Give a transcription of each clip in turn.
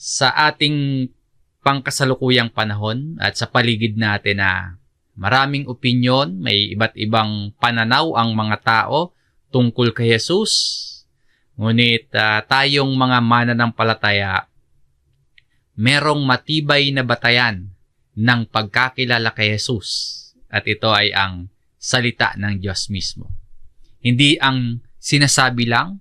Sa ating pangkasalukuyang panahon at sa paligid natin na maraming opinyon, may iba't ibang pananaw ang mga tao tungkol kay Jesus. Ngunit tayong mga mananampalataya, merong matibay na batayan ng pagkakilala kay Jesus. At ito ay ang salita ng Diyos mismo. Hindi ang sinasabi lang,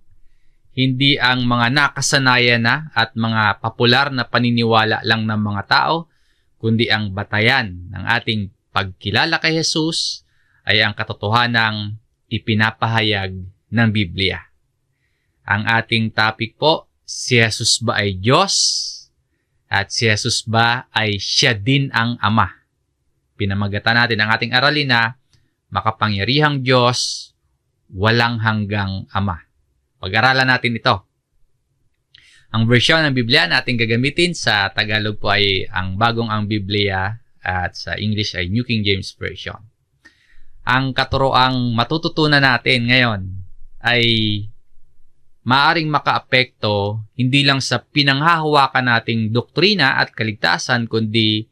hindi ang mga nakasanayan na at mga popular na paniniwala lang ng mga tao, kundi ang batayan ng ating pagkilala kay Jesus ay ang katotohanang ipinapahayag ng Biblia. Ang ating topic po, si Jesus ba ay Diyos? At si Jesus ba ay siya din ang Ama? Pinamagatan natin ang ating aralin na makapangyarihang Diyos, walang hanggang Ama. Pag-aralan natin ito. Ang version ng Biblia na ating gagamitin sa Tagalog po ay ang Bagong ang Biblia at sa English ay New King James Version. Ang katuroang matututunan natin ngayon ay maaring makaapekto hindi lang sa pinanghahawakan nating doktrina at kaligtasan, kundi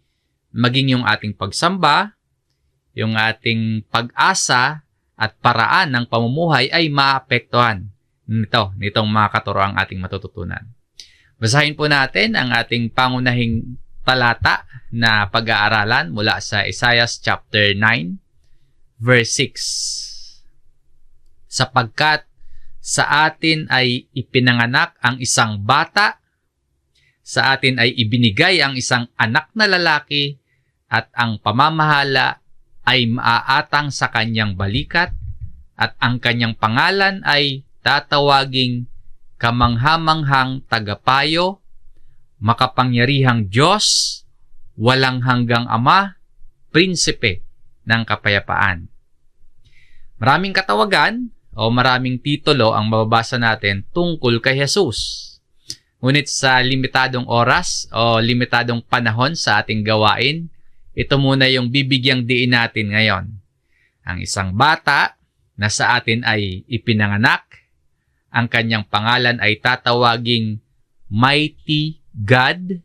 maging yung ating pagsamba, yung ating pag-asa at paraan ng pamumuhay ay maapektuhan nitong mga katuroang ating matututunan. Basahin po natin ang ating pangunahing talata na pag-aaralan mula sa Isaiah chapter 9, verse 6. Sapagkat sa atin ay ipinanganak ang isang bata, sa atin ay ibinigay ang isang anak na lalaki, at ang pamamahala ay maaatang sa kanyang balikat, at ang kanyang pangalan ay tatawaging kamanghamanghang tagapayo, makapangyarihang Diyos, walang hanggang Ama, prinsipe ng kapayapaan. Maraming katawagan o maraming titulo ang mababasa natin tungkol kay Jesus. Ngunit sa limitadong oras o limitadong panahon sa ating gawain, ito muna yung bibigyang diin natin ngayon. Ang isang bata na sa atin ay ipinanganak, ang kanyang pangalan ay tatawaging Mighty God,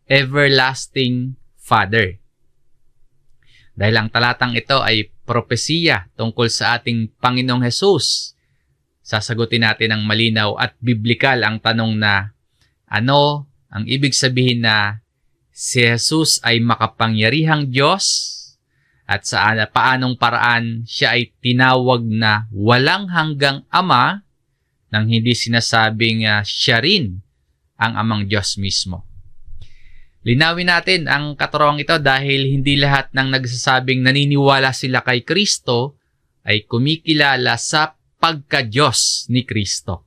Everlasting Father. Dahil ang talatang ito ay propesiya tungkol sa ating Panginoong Hesus, sasagutin natin ng malinaw at biblikal ang tanong na ano ang ibig sabihin na si Jesus ay makapangyarihang Diyos at sa paanong paraan siya ay tinawag na walang hanggang Ama nang hindi sinasabing siya rin ang Amang Diyos mismo. Linawin natin ang katuroang ito dahil hindi lahat ng nagsasabing naniniwala sila kay Kristo ay kumikilala sa pagka-Diyos ni Kristo.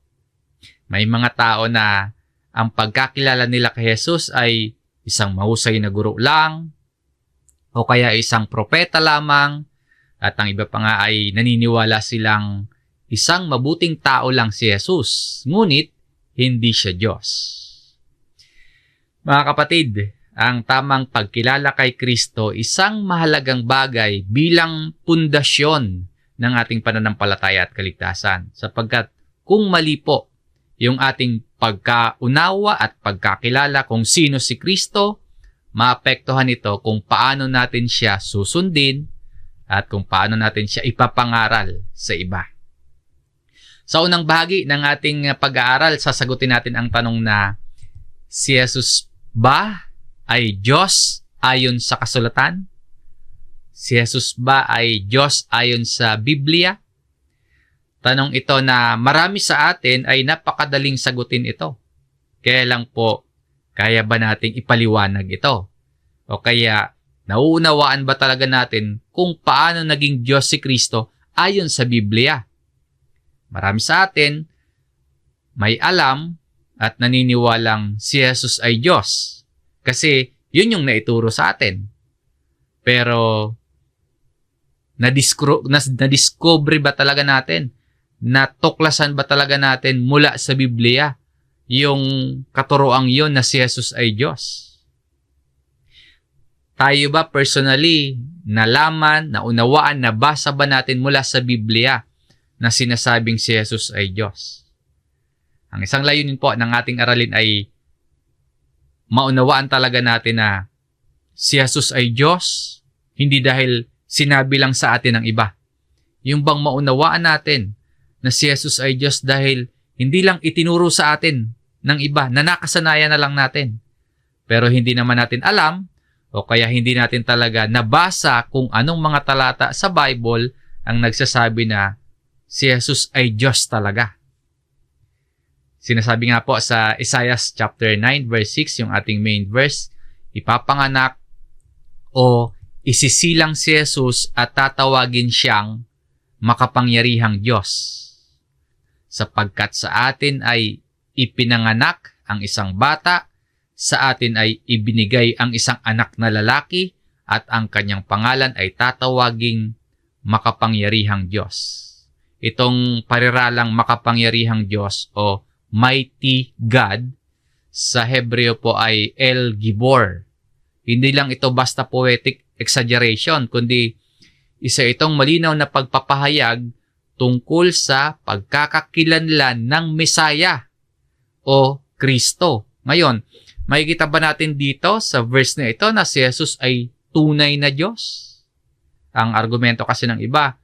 May mga tao na ang pagkakilala nila kay Jesus ay isang mahusay na guro lang o kaya isang propeta lamang, at ang iba pa nga ay naniniwala silang isang mabuting tao lang si Jesus, ngunit hindi siya Diyos. Mga kapatid, ang tamang pagkilala kay Kristo isang mahalagang bagay bilang pundasyon ng ating pananampalataya at kaligtasan, sapagkat kung mali po yung ating pagkaunawa at pagkakilala kung sino si Kristo, maapektuhan ito kung paano natin siya susundin at kung paano natin siya ipapangaral sa iba. Sa unang bahagi ng ating pag-aaral, sasagutin natin ang tanong na si Jesus ba ay Diyos ayon sa kasulatan? Si Jesus ba ay Diyos ayon sa Biblia? Tanong ito na marami sa atin ay napakadaling sagutin ito. Kaya lang po, kaya ba nating ipaliwanag ito? O kaya, nauunawaan ba talaga natin kung paano naging Diyos si Kristo ayon sa Biblia? Marami sa atin may alam at naniniwalang si Jesus ay Diyos kasi yun yung naituro sa atin. Pero na-discover ba talaga natin? Natuklasan ba talaga natin mula sa Biblia yung katuroang yun na si Jesus ay Diyos? Tayo ba personally nalaman, naunawaan, nabasa ba natin mula sa Biblia na sinasabing si Jesus ay Diyos? Ang isang layunin po ng ating aralin ay maunawaan talaga natin na si Jesus ay Diyos, hindi dahil sinabi lang sa atin ng iba. Yung bang maunawaan natin na si Jesus ay Diyos dahil hindi lang itinuro sa atin ng iba, na nakasanayan na lang natin. Pero hindi naman natin alam o kaya hindi natin talaga nabasa kung anong mga talata sa Bible ang nagsasabi na si Jesus ay Diyos talaga. Sinasabi nga po sa Isaiah chapter 9 verse 6, yung ating main verse, ipapanganak o isisilang si Jesus at tatawagin siyang makapangyarihang Diyos. Sapagkat sa atin ay ipinanganak ang isang bata, sa atin ay ibinigay ang isang anak na lalaki, at ang kanyang pangalan ay tatawaging makapangyarihang Diyos. Itong pariralang makapangyarihang Diyos o Mighty God, sa Hebreo po ay El Gibor. Hindi lang ito basta poetic exaggeration, kundi isa itong malinaw na pagpapahayag tungkol sa pagkakakilanlan ng Mesaya o Kristo. Ngayon, makikita ba natin dito sa verse na ito na si Jesus ay tunay na Diyos? Ang argumento kasi ng iba,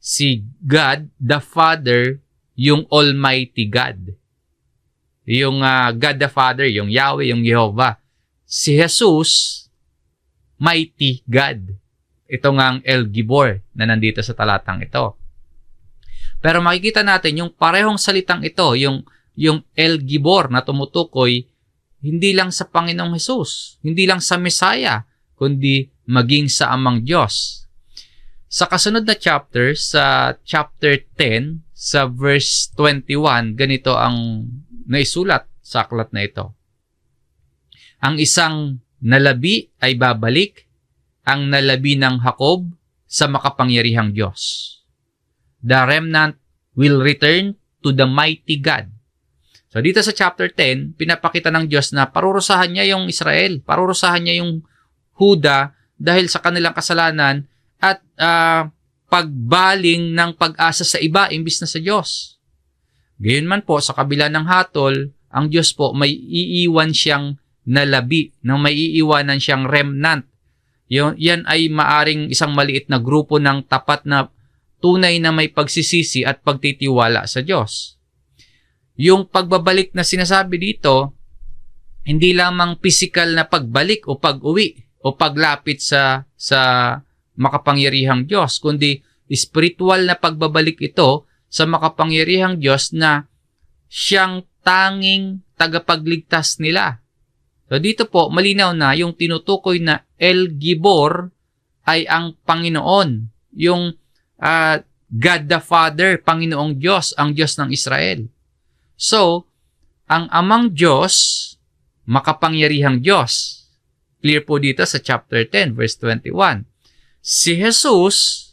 si God the Father, yung Almighty God. Yung God the Father, yung Yahweh, yung Jehovah. Si Jesus, Mighty God. Ito nga ang El Gibor na nandito sa talatang ito. Pero makikita natin yung parehong salitang ito, yung El Gibor na tumutukoy hindi lang sa Panginoong Hesus, hindi lang sa Mesaya, kundi maging sa Amang Diyos. Sa kasunod na chapter, sa chapter 10, sa verse 21, ganito ang naisulat sa aklat na ito. Ang isang nalabi ay babalik, ang nalabi ng Jacob sa makapangyarihang Diyos. The remnant will return to the mighty God. So dito sa chapter 10, pinapakita ng Diyos na parurusahan niya yung Israel, parurusahan niya yung Huda dahil sa kanilang kasalanan at pagbaling ng pag-asa sa iba imbis na sa Diyos. Gayunman po, sa kabila ng hatol, ang Diyos po may iiwan siyang nalabi, may iiwanan siyang remnant. Yan ay maaring isang maliit na grupo ng tapat na tunay na may pagsisisi at pagtitiwala sa Diyos. Yung pagbabalik na sinasabi dito, hindi lamang physical na pagbalik o pag-uwi o paglapit sa makapangyarihang Diyos, kundi spiritual na pagbabalik ito sa makapangyarihang Diyos na siyang tanging tagapagligtas nila. So dito po, malinaw na yung tinutukoy na El Gibor ay ang Panginoon, yung God the Father, Panginoong Diyos, ang Diyos ng Israel. So, ang Amang Diyos, makapangyarihang Diyos. Clear po dito sa chapter 10, verse 21. Si Jesus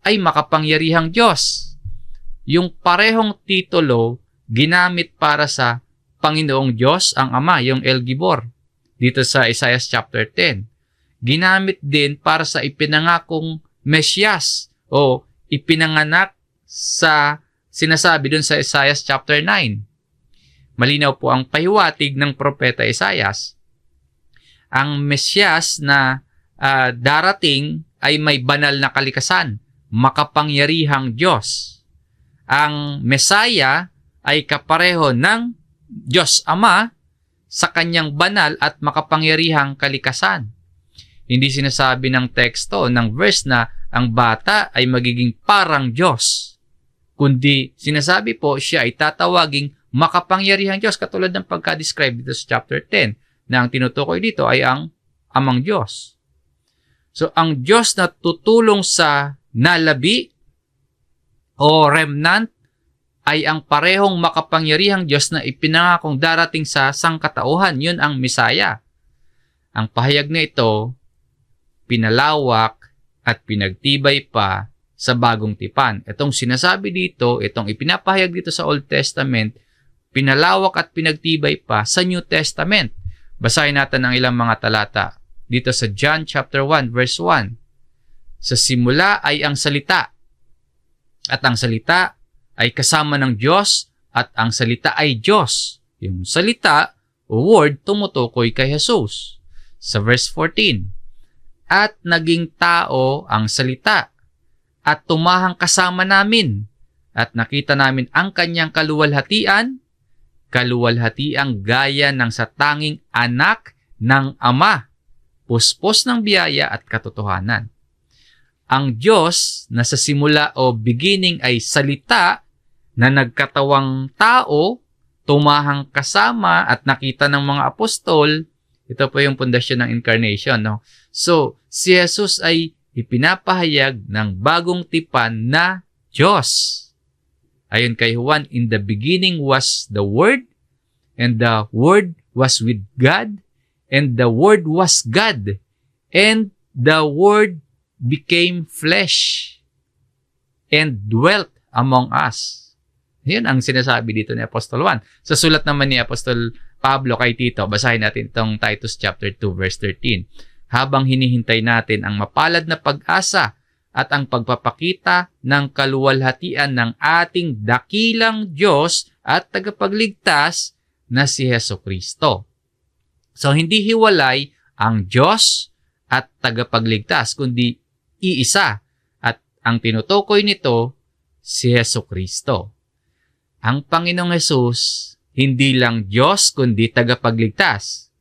ay makapangyarihang Diyos. Yung parehong titulo, ginamit para sa Panginoong Diyos, ang Ama, yung El Gibor. Dito sa Isaiah chapter 10. Ginamit din para sa ipinangakong Mesyas o ipinanganak sa sinasabi dun sa Isaiah chapter 9. Malinaw po ang pahiwatig ng propeta Isaiah. Ang Mesyas na darating ay may banal na kalikasan, makapangyarihang Diyos. Ang Mesaya ay kapareho ng Diyos Ama sa kanyang banal at makapangyarihang kalikasan. Hindi sinasabi ng teksto, ng verse na ang bata ay magiging parang Diyos, kundi sinasabi po siya ay tatawaging makapangyarihang Diyos, katulad ng pagka-describe dito sa chapter 10 na ang tinutukoy dito ay ang Amang Diyos. So, ang Diyos na tutulong sa nalabi o remnant ay ang parehong makapangyarihang Diyos na ipinangakong darating sa sangkatauhan. Yun ang Mesaya. Ang pahayag na ito, pinalawak at pinagtibay pa sa bagong tipan. Itong sinasabi dito, itong ipinapahayag dito sa Old Testament, pinalawak at pinagtibay pa sa New Testament. Basahin natin ang ilang mga talata. Dito sa John chapter 1 verse 1. Sa simula ay ang salita, at ang salita ay kasama ng Diyos, at ang salita ay Diyos. Yung salita word tumutukoy kay Jesus. Sa verse 14, at naging tao ang salita at tumahang kasama namin at nakita namin ang kanyang kaluwalhatiang gaya ng sa tanging anak ng Ama, puspos ng biyaya at katotohanan. Ang Diyos na sa simula o beginning ay salita na nagkatawang tao, tumahang kasama at nakita ng mga apostol. Ito po yung pundasyon ng incarnation. No? So, si Jesus ay ipinapahayag ng bagong tipan na Diyos. Ayon kay Juan, in the beginning was the Word, and the Word was with God, and the Word was God, and the Word became flesh and dwelt among us. Yan ang sinasabi dito ni Apostol Juan. Sa sulat naman ni Apostol Pablo kay Tito, basahin natin itong Titus chapter 2 verse 13. Habang hinihintay natin ang mapalad na pag-asa at ang pagpapakita ng kaluwalhatian ng ating dakilang Diyos at tagapagligtas na si Hesukristo. So, hindi hiwalay ang Diyos at tagapagligtas, kundi iisa. At ang tinutukoy nito, si Hesukristo. Ang Panginoong Hesus, hindi lang Diyos, kundi tagapagligtas.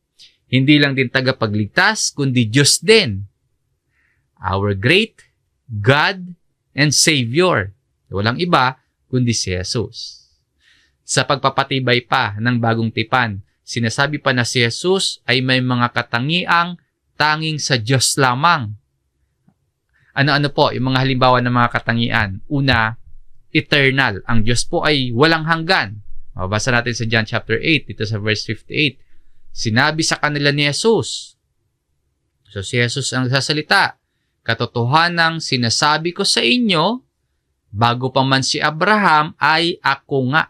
Hindi lang din tagapagligtas, kundi Diyos din. Our great God and Savior. Walang iba, kundi si Jesus. Sa pagpapatibay pa ng bagong tipan, sinasabi pa na si Jesus ay may mga katangiang tanging sa Diyos lamang. Ano-ano po yung mga halimbawa ng mga katangian? Una, eternal. Ang Diyos po ay walang hanggan. Mabasa natin sa John chapter 8, dito sa verse 58. Sinabi sa kanila ni Jesus. So si Jesus ang sasalita. Katotohanang sinasabi ko sa inyo, bago pa man si Abraham ay ako nga.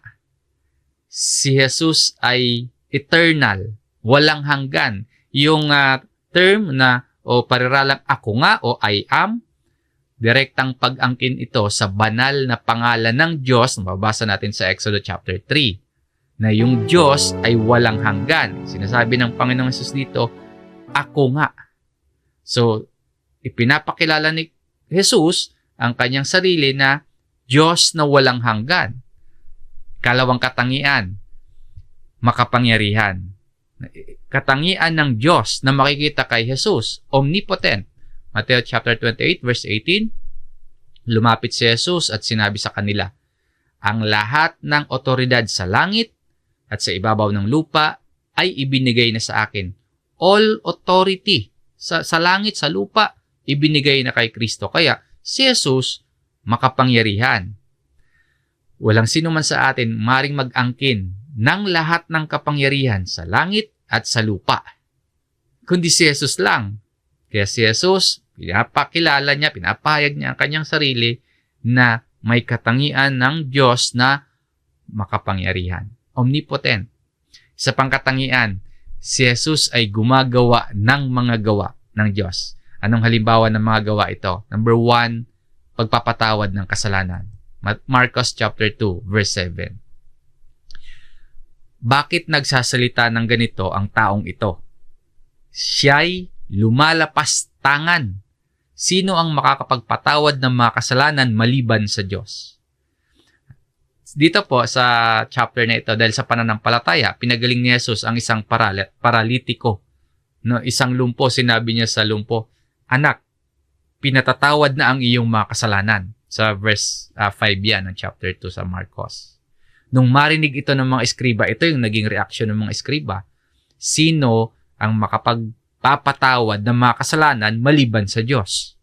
Si Jesus ay eternal, walang hanggan. Yung term na o pariralang ako nga o I am, direktang pag-angkin ito sa banal na pangalan ng Diyos, mababasa natin sa Exodus chapter 3, na yung Diyos ay walang hanggan. Sinasabi ng Panginoong Hesus dito, ako nga. So, ipinapakilala ni Jesus ang kanyang sarili na Diyos na walang hanggan. Kalawang katangian, makapangyarihan. Katangian ng Diyos na makikita kay Jesus, omnipotent. Matthew chapter 28 verse 18, lumapit si Jesus at sinabi sa kanila, ang lahat ng otoridad sa langit at sa ibabaw ng lupa ay ibinigay na sa akin. All authority sa langit, sa lupa, ibinigay na kay Kristo. Kaya si Jesus makapangyarihan. Walang sino man sa atin maring mag-angkin ng lahat ng kapangyarihan sa langit at sa lupa, kundi si Jesus lang. Kaya si Jesus, pinapakilala niya, pinapahayag niya ang kanyang sarili na may katangian ng Diyos na makapangyarihan. Omnipotent. Sa pangkatangian, si Jesus ay gumagawa ng mga gawa ng Diyos. Anong halimbawa ng mga gawa ito? Number 1, pagpapatawad ng kasalanan. Marcos chapter 2, verse 7. Bakit nagsasalita ng ganito ang taong ito? Siya'y lumalapas tangan. Sino ang makakapagpatawad ng mga kasalanan maliban sa Diyos? Dito po sa chapter na ito, dahil sa pananampalataya, pinagaling ni Jesus ang isang paralitiko. No, isang lumpo, sinabi niya sa lumpo, anak, pinatatawad na ang iyong mga kasalanan. Sa verse 5 yan ng chapter 2 sa Marcos. Nung marinig ito ng mga eskriba, ito yung naging reaksyon ng mga eskriba. Sino ang makapagpapatawad ng mga kasalanan maliban sa Diyos?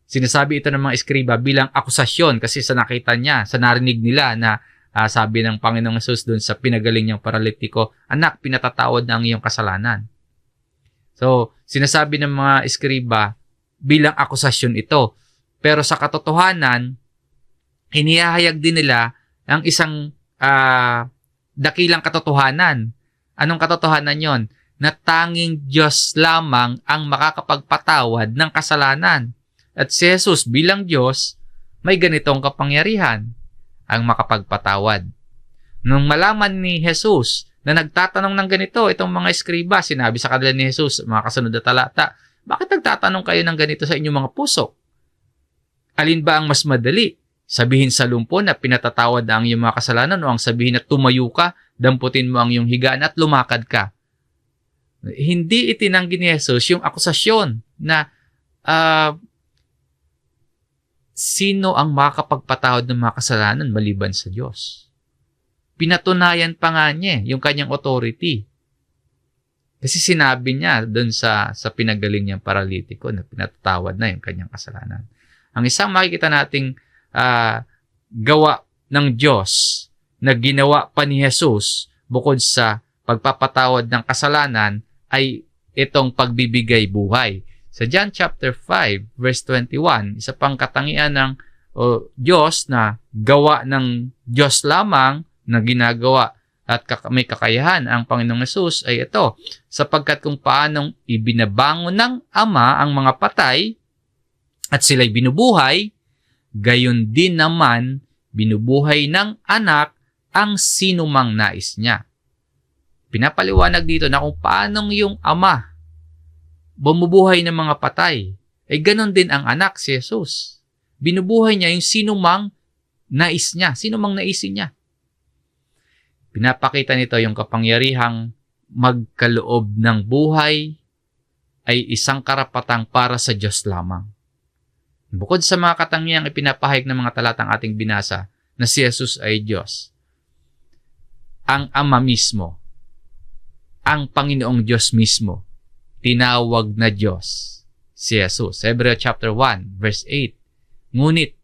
Sinasabi ito ng mga eskriba bilang akusasyon kasi sa nakita niya, sa narinig nila na sabi ng Panginoong Hesus doon sa pinagaling niyang paralitiko, anak, pinatatawad na ang iyong kasalanan. So, sinasabi ng mga eskriba bilang akusasyon ito. Pero sa katotohanan, hinihayag din nila ang isang dakilang katotohanan. Anong katotohanan yon? Na tanging Diyos lamang ang makakapagpatawad ng kasalanan. At si Jesus bilang Diyos, may ganitong kapangyarihan, ang makapagpatawad. Nung malaman ni Jesus na nagtatanong ng ganito, itong mga eskriba, sinabi sa kanila ni Jesus, mga kasunod na talata, bakit nagtatanong kayo ng ganito sa inyong mga puso? Alin ba ang mas madali? Sabihin sa lumpo na pinatatawad na ang iyong mga kasalanan o ang sabihin na tumayo ka, damputin mo ang iyong higaan at lumakad ka? Hindi itinanggi ni Jesus yung akusasyon na sino ang makakapagpatawad ng mga kasalanan maliban sa Diyos. Pinatunayan pa nga niya yung kanyang authority. Kasi sinabi niya doon sa pinagaling niyang paralitiko na pinatatawad na yung kanyang kasalanan. Ang isang makikita nating gawa ng Diyos na ginawa pa ni Jesus bukod sa pagpapatawad ng kasalanan ay itong pagbibigay buhay. Sa John chapter 5 verse 21, isa pang katangian ng Diyos na gawa ng Diyos lamang na ginagawa at may kakayahan ang Panginoong Hesus ay ito, sapagkat kung paanong ibinabangon ng Ama ang mga patay at sila'y binubuhay, gayon din naman binubuhay ng Anak ang sinumang nais niya. Pinapaliwanag dito na kung paanong yung Ama bumubuhay ng mga patay, ay ganon din ang Anak, si Jesus. Binubuhay niya yung sinumang nais niya, sinumang naisin niya. Pinapakita nito yung kapangyarihang magkaloob ng buhay ay isang karapatang para sa Diyos lamang. Bukod sa mga katangiang ipinapahayag ng mga talatang ating binasa na si Jesus ay Diyos, ang Ama mismo, ang Panginoong Diyos mismo, tinawag na Diyos si Jesus. Hebrew chapter 1 verse 8. Ngunit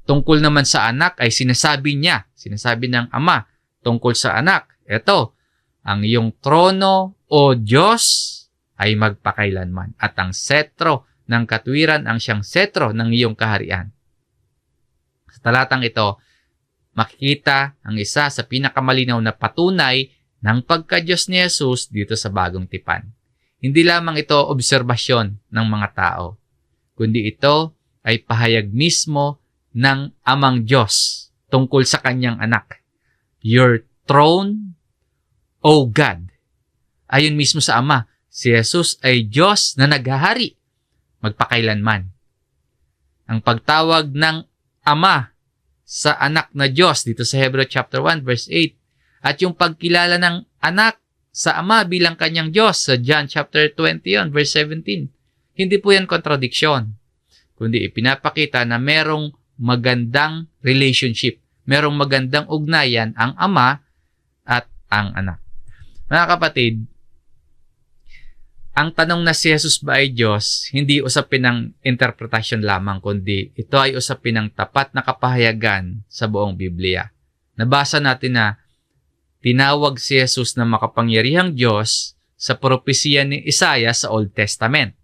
tungkol naman sa Anak ay sinasabi ng Ama tungkol sa Anak, eto, ang iyong trono o Diyos ay magpakailanman at ang setro ng katwiran ang siyang setro ng iyong kaharian. Sa talatang ito, makikita ang isa sa pinakamalinaw na patunay ng pagka-Diyos ni Jesus dito sa Bagong Tipan. Hindi lamang ito obserbasyon ng mga tao, kundi ito ay pahayag mismo ng Amang Diyos tungkol sa kanyang Anak. Your throne, O God. Ayon mismo sa Ama, si Jesus ay Diyos na naghahari magpakailanman. Ang pagtawag ng Ama sa Anak na Diyos dito sa Hebrew chapter 1 verse 8 at yung pagkilala ng Anak sa Ama bilang kanyang Diyos sa John chapter 21 verse 17. Hindi po yan kontradiksyon, kundi ipinapakita na merong magandang relationship, merong magandang ugnayan ang Ama at ang Anak. Mga kapatid, ang tanong na si Jesus ba ay Diyos, hindi usapin ng interpretasyon lamang, kundi ito ay usapin ng tapat na kapahayagan sa buong Biblia. Nabasa natin na tinawag si Jesus na makapangyarihang Diyos sa propesiya ni Isaiah sa Old Testament.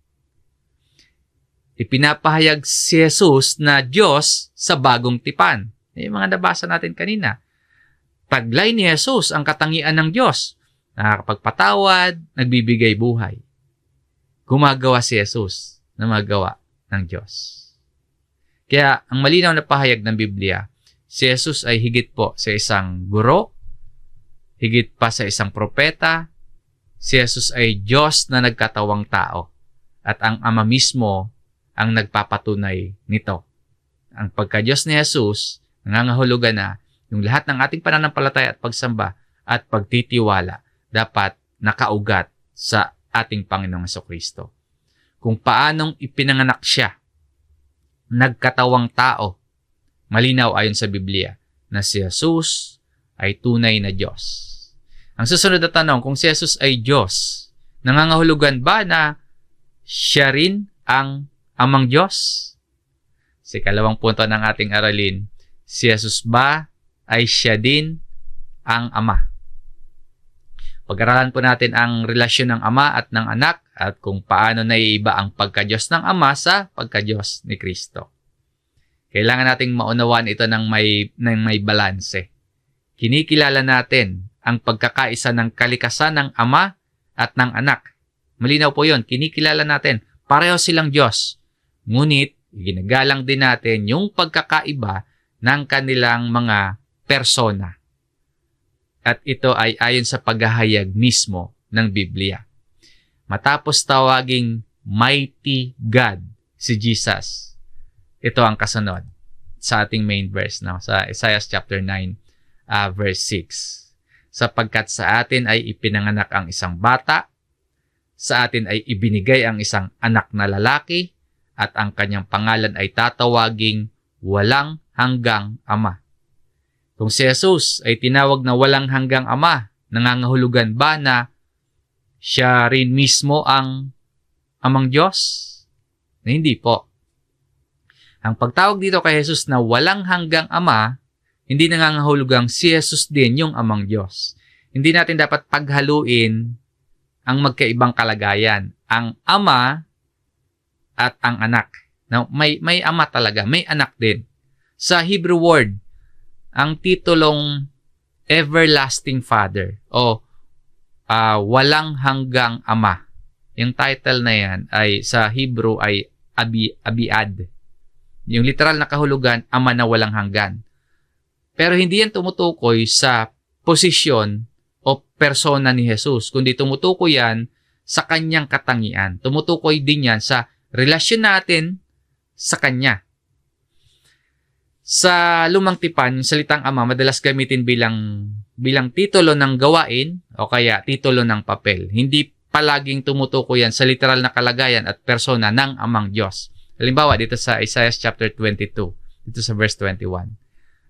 Ipinapahayag si Jesus na Diyos sa Bagong Tipan. Yung mga nabasa natin kanina. Taglay ni Jesus ang katangian ng Diyos. Nakakapagpatawad, nagbibigay buhay. Gumagawa si Jesus na magawa ng Diyos. Kaya ang malinaw na pahayag ng Biblia, si Jesus ay higit po sa isang guro, higit pa sa isang propeta. Si Jesus ay Diyos na nagkatawang tao at ang Ama mismo ang nagpapatunay nito. Ang pagka-Diyos ni Jesus, nangangahulugan na yung lahat ng ating pananampalataya at pagsamba at pagtitiwala dapat nakaugat sa ating Panginoong Jesucristo. Kung paanong ipinanganak siya, nagkatawang tao, malinaw ayon sa Biblia na si Jesus ay tunay na Diyos. Ang susunod na tanong, kung si Jesus ay Diyos, nangangahulugan ba na siya rin ang Amang Diyos? Sa ikalawang punto ng ating aralin, si Jesus ba ay siya din ang Ama? Pag-aralan po natin ang relasyon ng Ama at ng Anak at kung paano naiiba ang pagka-Diyos ng Ama sa pagka-Diyos ni Kristo. Kailangan nating maunawaan ito ng may balanse. Kinikilala natin ang pagkakaisa ng kalikasan ng Ama at ng Anak. Malinaw po yun, kinikilala natin. Pareho silang Diyos. Ngunit, ginagalang din natin yung pagkakaiba ng kanilang mga persona. At ito ay ayon sa paghahayag mismo ng Biblia. Matapos tawaging Mighty God si Jesus, ito ang kasunod sa ating main verse, no? Sa Isaiah chapter 9, verse 6. Sapagkat sa atin ay ipinanganak ang isang bata, sa atin ay ibinigay ang isang anak na lalaki, at ang kanyang pangalan ay tatawaging Walang Hanggang Ama. Kung si Jesus ay tinawag na Walang Hanggang Ama, nangangahulugan ba na siya rin mismo ang Amang Diyos? Na hindi po. Ang pagtawag dito kay Jesus na Walang Hanggang Ama, hindi nangangahulugang si Jesus din yung Amang Diyos. Hindi natin dapat paghaluin ang magkaibang kalagayan. Ang Ama at ang anak. Now, may ama talaga, may anak din. Sa Hebrew word, ang titulong Everlasting Father o Walang Hanggang Ama. Yung title na yan ay sa Hebrew ay Abiad. Yung literal na kahulugan, ama na walang hanggan. Pero hindi yan tumutukoy sa posisyon o persona ni Jesus, kundi tumutukoy yan sa kanyang katangian. Tumutukoy din yan sa relasyon natin sa Kanya. Sa Lumang Tipan, yung salitang Ama madalas gamitin bilang titulo ng gawain o kaya titulo ng papel. Hindi palaging tumutukoy yan sa literal na kalagayan at persona ng Amang Diyos. Halimbawa, dito sa Isaiah chapter 22, dito sa verse 21.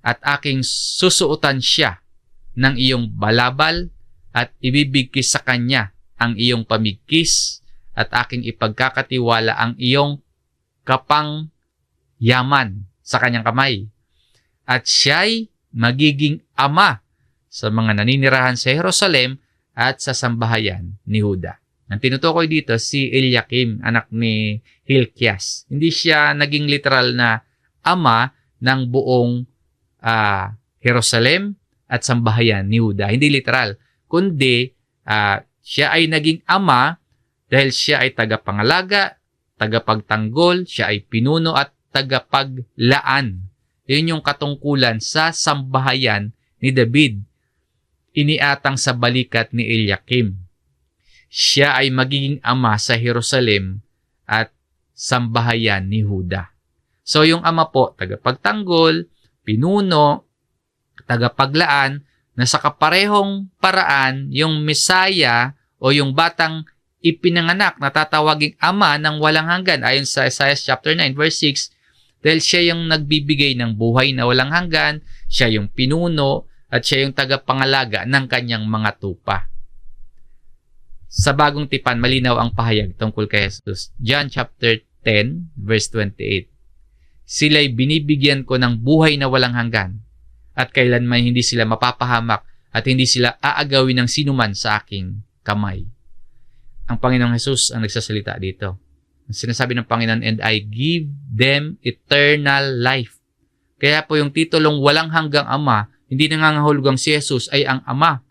At aking susuotan siya ng iyong balabal at ibibigkis sa Kanya ang iyong pamigkis at aking ipagkakatiwala ang iyong kapangyaman sa kanyang kamay. At siya'y magiging ama sa mga naninirahan sa Jerusalem at sa sambahayan ni Juda. Ang tinutukoy dito si Eliakim, anak ni Hilkias. Hindi siya naging literal na ama ng buong Jerusalem at sambahayan ni Juda. Hindi literal, kundi siya ay naging ama dahil siya ay tagapangalaga, tagapagtanggol, siya ay pinuno at tagapaglaan. Yun yung katungkulan sa sambahayan ni David. Iniatang sa balikat ni Eliakim. Siya ay magiging ama sa Jerusalem at sambahayan ni Juda. So yung ama po, tagapagtanggol, pinuno, tagapaglaan, na sa kaparehong paraan yung Mesaya o yung batang ipinanganak na tatawaging ama ng walang hanggan ayon sa Isaiah chapter 9 verse 6 dahil siya yung nagbibigay ng buhay na walang hanggan, siya yung pinuno at siya yung tagapangalaga ng kanyang mga tupa. Sa Bagong Tipan, malinaw ang pahayag tungkol kay Jesus. John chapter 10 verse 28. Sila'y binibigyan ko ng buhay na walang hanggan at kailanman hindi sila mapapahamak at hindi sila aagawin ng sinuman sa aking kamay. Ang Panginoong Jesus ang nagsasalita dito. Ang sinasabi ng Panginoon, and I give them eternal life. Kaya po yung titulong walang hanggang ama, hindi nangangahulugang si Jesus ay ang ama,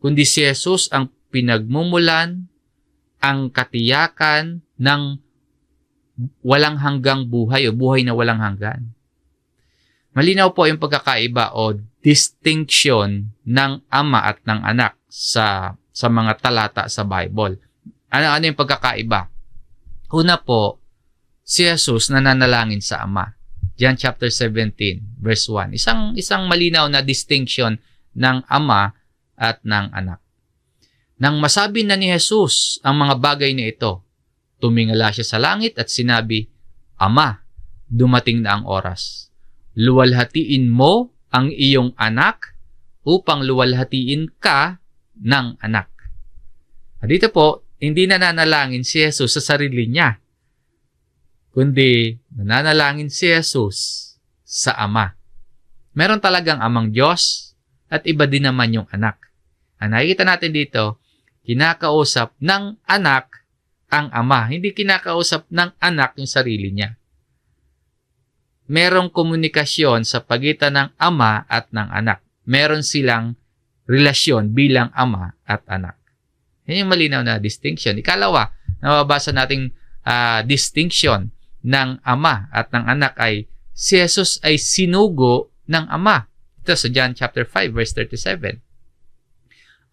kundi si Jesus ang pinagmumulan, ang katiyakan ng walang hanggang buhay o buhay na walang hanggan. Malinaw po yung pagkakaiba o distinction ng ama at ng anak sa mga talata sa Bible. Ano yung pagkakaiba? Una po, si Jesus nananalangin sa Ama. John chapter 17, verse 1. Isang malinaw na distinction ng Ama at ng anak. Nang masabi na ni Jesus ang mga bagay na ito, tumingala siya sa langit at sinabi, Ama, dumating na ang oras. Luwalhatiin mo ang iyong anak upang luwalhatiin ka ng anak. Dito po, hindi nananalangin si Jesus sa sarili niya, kundi nananalangin si Jesus sa Ama. Meron talagang Amang Diyos at iba din naman yung anak. Ang nakikita natin dito, kinakausap ng anak ang Ama. Hindi kinakausap ng anak yung sarili niya. Merong komunikasyon sa pagitan ng Ama at ng anak. Meron silang relasyon bilang Ama at anak. Yan yung malinaw na distinction. Ikalawa, nababasa nating distinction ng Ama at ng anak ay si Jesus ay sinugo ng Ama. Ito sa John chapter 5 verse 37.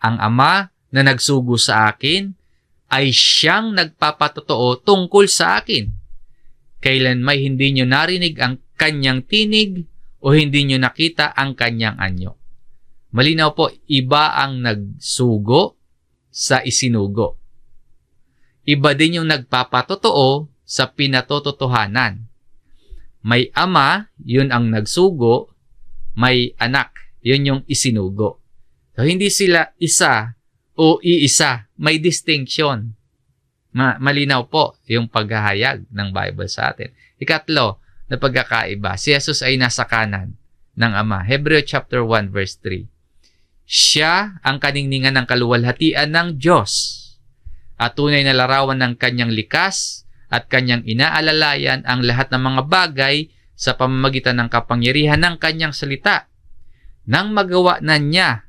Ang Ama na nagsugo sa akin ay siyang nagpapatotoo tungkol sa akin. Kailan may hindi nyo narinig ang kanyang tinig o hindi nyo nakita ang kanyang anyo. Malinaw po, iba ang nagsugo sa isinugo. Iba din yung nagpapatotoo sa pinatototohanan. May ama, yun ang nagsugo. May anak, yun yung isinugo. So, hindi sila isa o iisa. May distinction. Malinaw po yung paghahayag ng Bible sa atin. Ikatlo, na pagkakaiba, si Jesus ay nasa kanan ng Ama. Hebreo chapter 1 verse 3. Siya ang kaningningan ng kaluwalhatian ng Diyos at tunay na larawan ng kanyang likas at kanyang inaalalayan ang lahat ng mga bagay sa pamamagitan ng kapangyarihan ng kanyang salita. Nang magawa na niya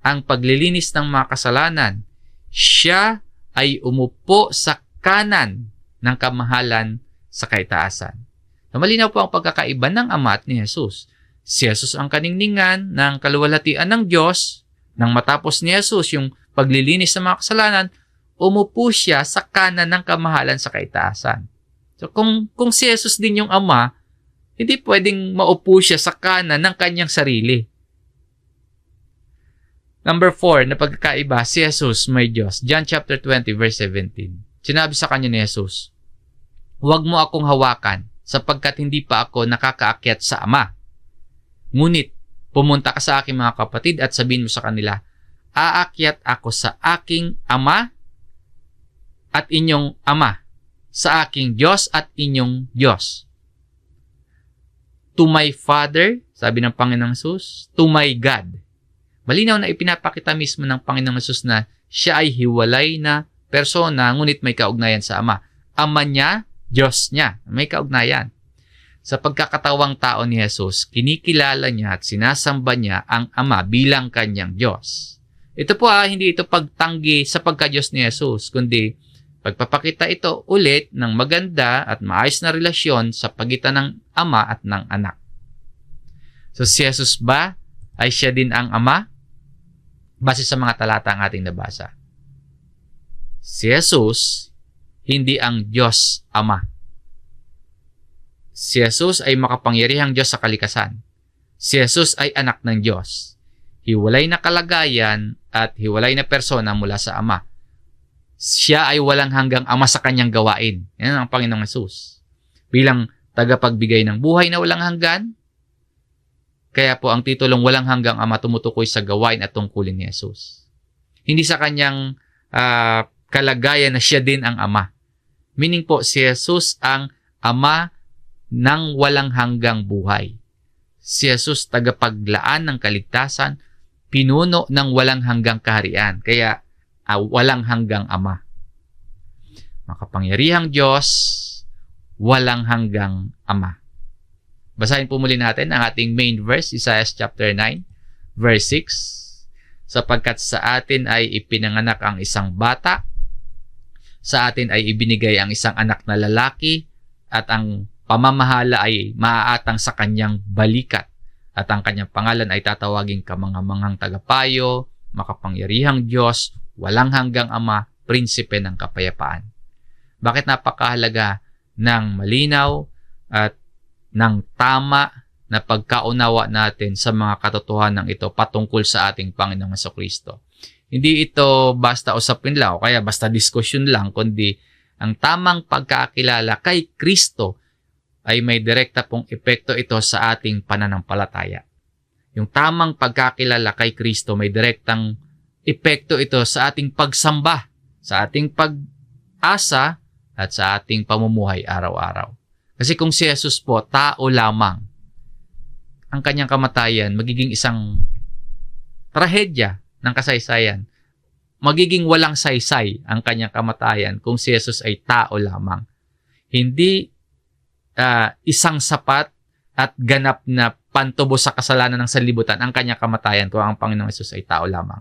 ang paglilinis ng mga kasalanan, siya ay umupo sa kanan ng kamahalan sa kaitaasan. So, malinaw po ang pagkakaiba ng Ama at ni Jesus. Si Jesus ang kaningningan ng kaluwalhatian ng Diyos. Nang matapos ni Jesus yung paglilinis ng mga kasalanan, umupo siya sa kanan ng kamahalan sa kaitaasan. So kung si Jesus din yung Ama, hindi pwedeng maupo siya sa kanan ng kanyang sarili. Number 4, na pagkakaiba, si Jesus may Diyos. John chapter 20 verse 17. Sinabi sa kanya ni Jesus, "Huwag mo akong hawakan, sapagkat hindi pa ako nakakaakyat sa Ama. Ngunit, pumunta ka sa aking mga kapatid at sabihin mo sa kanila, aakyat ako sa aking Ama at inyong Ama, sa aking Diyos at inyong Diyos." To my Father, sabi ng Panginoong Jesus, to my God. Malinaw na ipinapakita mismo ng Panginoong Jesus na siya ay hiwalay na persona, ngunit may kaugnayan sa Ama. Ama niya, Diyos niya. May kaugnayan. Sa pagkakatawang tao ni Jesus, kinikilala niya at sinasamba niya ang Ama bilang kanyang Diyos. Ito po hindi ito pagtanggi sa pagka-Diyos ni Jesus, kundi pagpapakita ito ulit ng maganda at maayos na relasyon sa pagitan ng Ama at ng Anak. So si Jesus ba ay siya din ang Ama? Base sa mga talata ang ating nabasa. Si Jesus, hindi ang Diyos Ama. Si Jesus ay makapangyarihang Diyos sa kalikasan. Si Jesus ay anak ng Diyos. Hiwalay na kalagayan at hiwalay na persona mula sa Ama. Siya ay walang hanggang Ama sa kanyang gawain. Yan ang Panginoong Jesus. Bilang tagapagbigay ng buhay na walang hanggan, kaya po ang titulong walang hanggang Ama tumutukoy sa gawain at tungkulin ni Jesus. Hindi sa kanyang kalagayan na siya din ang Ama. Meaning po, si Jesus ang Ama ng walang hanggang buhay. Si Jesus tagapaglaan ng kaligtasan, pinuno ng walang hanggang kaharian. Kaya walang hanggang Ama. Makapangyarihang Diyos, walang hanggang Ama. Basahin po muli natin ang ating main verse, Isaiah chapter 9, verse 6. Sapagkat sa atin ay ipinanganak ang isang bata, sa atin ay ibinigay ang isang anak na lalaki, at ang pamamahala ay maaatang sa kanyang balikat, at ang kanyang pangalan ay tatawaging kamangamanghang tagapayo, makapangyarihang Diyos, walang hanggang Ama, prinsipe ng kapayapaan. Bakit napakahalaga ng malinaw at ng tama na pagkaunawa natin sa mga katotohanan ito patungkol sa ating Panginoong Jesucristo? Hindi ito basta usapin lang o kaya basta diskusyon lang, kundi ang tamang pagkakilala kay Kristo ay may direkta pong epekto ito sa ating pananampalataya. Yung tamang pagkakilala kay Kristo may direktang epekto ito sa ating pagsamba, sa ating pag-asa at sa ating pamumuhay araw-araw. Kasi kung si Jesus po, tao lamang, ang kanyang kamatayan magiging isang trahedya ng kasaysayan. Magiging walang saysay ang kanyang kamatayan kung si Jesus ay tao lamang. Hindi isang sapat at ganap na pantubos sa kasalanan ng sanlibutan ang kanyang kamatayan kung ang Panginoong Jesus ay tao lamang.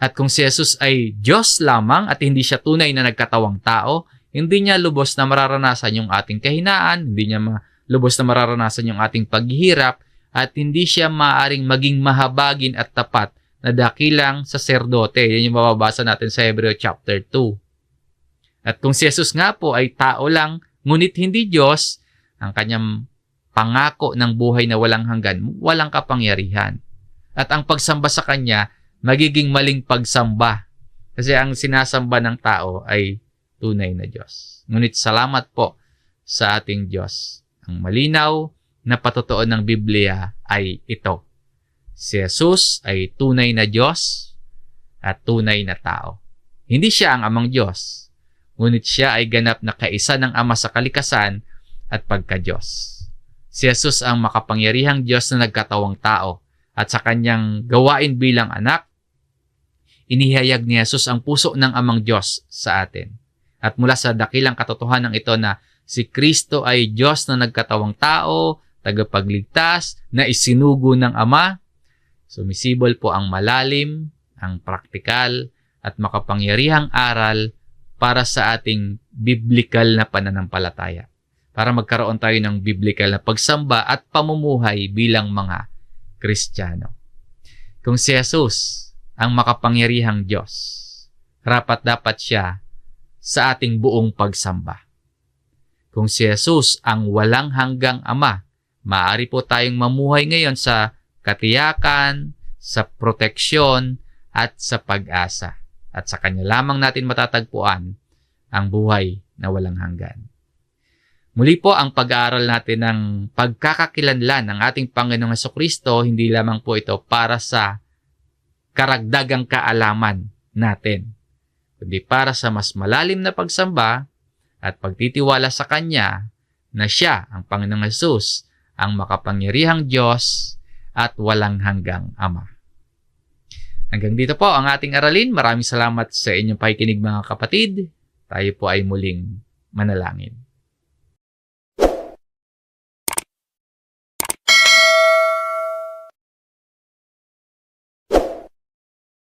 At kung si Jesus ay Diyos lamang at hindi siya tunay na nagkatawang tao, hindi niya lubos na mararanasan yung ating kahinaan, hindi niya lubos na mararanasan yung ating paghihirap, at hindi siya maaaring maging mahabagin at tapat na dakilang saserdote. Yan yung mababasa natin sa Hebreo chapter 2. At kung si Jesus nga po ay tao lang, ngunit hindi Diyos, ang kanyang pangako ng buhay na walang hanggan, walang kapangyarihan. At ang pagsamba sa kanya, magiging maling pagsamba. Kasi ang sinasamba ng tao ay tunay na Diyos. Ngunit salamat po sa ating Diyos. Ang malinaw na patotoo ng Biblia ay ito. Si Jesus ay tunay na Diyos at tunay na tao. Hindi siya ang amang Diyos, ngunit siya ay ganap na kaisa ng Ama sa kalikasan at pagka-Diyos. Si Jesus ang makapangyarihang Diyos na nagkatawang tao at sa kanyang gawain bilang anak, inihayag ni Jesus ang puso ng amang Diyos sa atin. At mula sa dakilang katotohanan ito na si Kristo ay Diyos na nagkatawang tao, tagapagligtas, na isinugo ng Ama, sumisibol po ang malalim, ang praktikal, at makapangyarihang aral para sa ating biblikal na pananampalataya. Para magkaroon tayo ng biblikal na pagsamba at pamumuhay bilang mga Kristiyano. Kung si Jesus ang makapangyarihang Diyos, dapat siya sa ating buong pagsamba. Kung si Jesus ang walang hanggang Ama, maaari po tayong mamuhay ngayon sa katiyakan, sa proteksyon, at sa pag-asa. At sa Kanya lamang natin matatagpuan ang buhay na walang hanggan. Muli po ang pag-aaral natin ng pagkakakilanlan ng ating Panginoong Hesukristo, hindi lamang po ito para sa karagdagang kaalaman natin, kundi para sa mas malalim na pagsamba at pagtitiwala sa Kanya na siya, ang Panginoong Hesus, ang makapangyarihang Diyos at walang hanggang Ama. Hanggang dito po ang ating aralin. Maraming salamat sa inyong pakikinig mga kapatid. Tayo po ay muling manalangin.